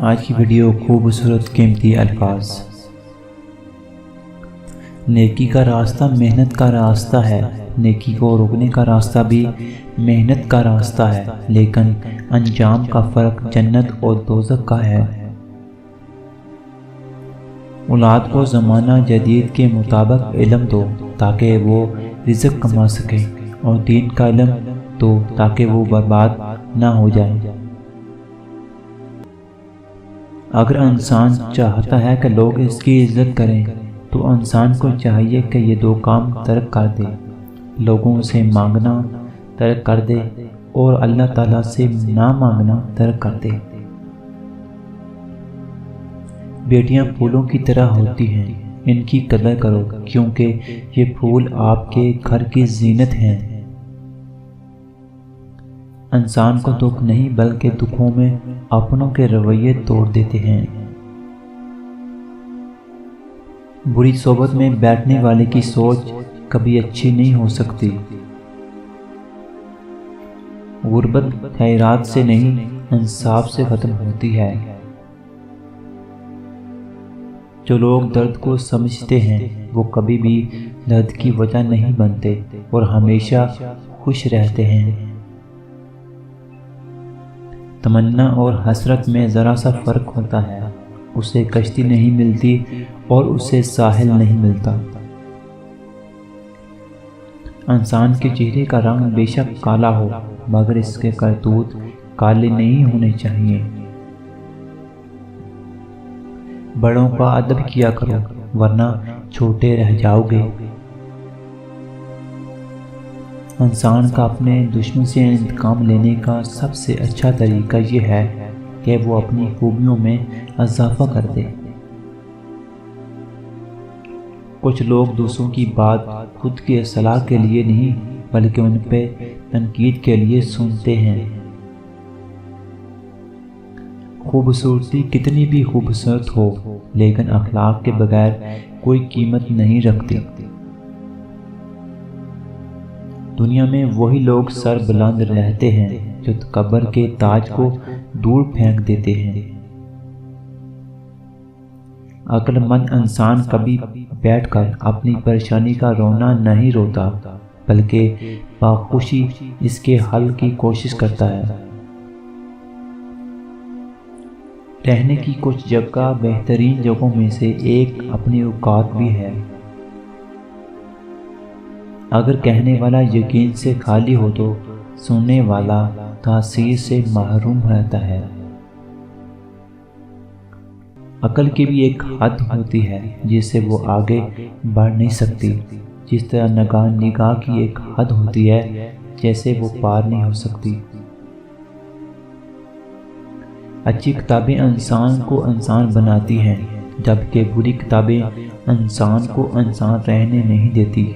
آج کی ویڈیو خوبصورت قیمتی الفاظ۔ نیکی کا راستہ محنت کا راستہ ہے، نیکی کو روکنے کا راستہ بھی محنت کا راستہ ہے، لیکن انجام کا فرق جنت اور دوزخ کا ہے۔ اولاد کو زمانہ جدید کے مطابق علم دو تاکہ وہ رزق کما سکے، اور دین کا علم دو تاکہ وہ برباد نہ ہو جائے۔ اگر انسان چاہتا ہے کہ لوگ اس کی عزت کریں تو انسان کو چاہیے کہ یہ دو کام ترک کر دے، لوگوں سے مانگنا ترک کر دے اور اللہ تعالیٰ سے نہ مانگنا ترک کر دے۔ بیٹیاں پھولوں کی طرح ہوتی ہیں، ان کی قدر کرو کیونکہ یہ پھول آپ کے گھر کی زینت ہیں۔ انسان کو دکھ نہیں بلکہ دکھوں میں اپنوں کے رویے توڑ دیتے ہیں۔ بری صحبت میں بیٹھنے والے کی سوچ کبھی اچھی نہیں ہو سکتی۔ غربت خیرات سے نہیں انصاف سے ختم ہوتی ہے۔ جو لوگ درد کو سمجھتے ہیں وہ کبھی بھی درد کی وجہ نہیں بنتے اور ہمیشہ خوش رہتے ہیں۔ تمنا اور حسرت میں ذرا سا فرق ہوتا ہے، اسے کشتی نہیں ملتی اور اسے ساحل نہیں ملتا۔ انسان کے چہرے کا رنگ بے شک کالا ہو مگر اس کے کرتوت کالے نہیں ہونے چاہیے۔ بڑوں کا ادب کیا کرو ورنہ چھوٹے رہ جاؤ گے۔ انسان کا اپنے دشمن سے انتقام لینے کا سب سے اچھا طریقہ یہ ہے کہ وہ اپنی خوبیوں میں اضافہ کر دے۔ کچھ لوگ دوسروں کی بات خود کی اصلاح کے لیے نہیں بلکہ ان پہ تنقید کے لیے سنتے ہیں۔ خوبصورتی کتنی بھی خوبصورت ہو لیکن اخلاق کے بغیر کوئی قیمت نہیں رکھتی۔ دنیا میں وہی لوگ سر بلند رہتے ہیں جو تکبر کے تاج کو دور پھینک دیتے ہیں۔ عقل مند انسان کبھی بیٹھ کر اپنی پریشانی کا رونا نہیں روتا بلکہ باخوشی اس کے حل کی کوشش کرتا ہے۔ رہنے کی کچھ جگہ بہترین جگہوں میں سے ایک اپنی اوقات بھی ہے۔ اگر کہنے والا یقین سے خالی ہو تو سننے والا تاثیر سے محروم رہتا ہے۔ عقل کی بھی ایک حد ہوتی ہے جس سے وہ آگے بڑھ نہیں سکتی، جس طرح نگاہ کی ایک حد ہوتی ہے جیسے وہ پار نہیں ہو سکتی۔ اچھی کتابیں انسان کو انسان بناتی ہیں جبکہ بری کتابیں انسان کو انسان رہنے نہیں دیتی۔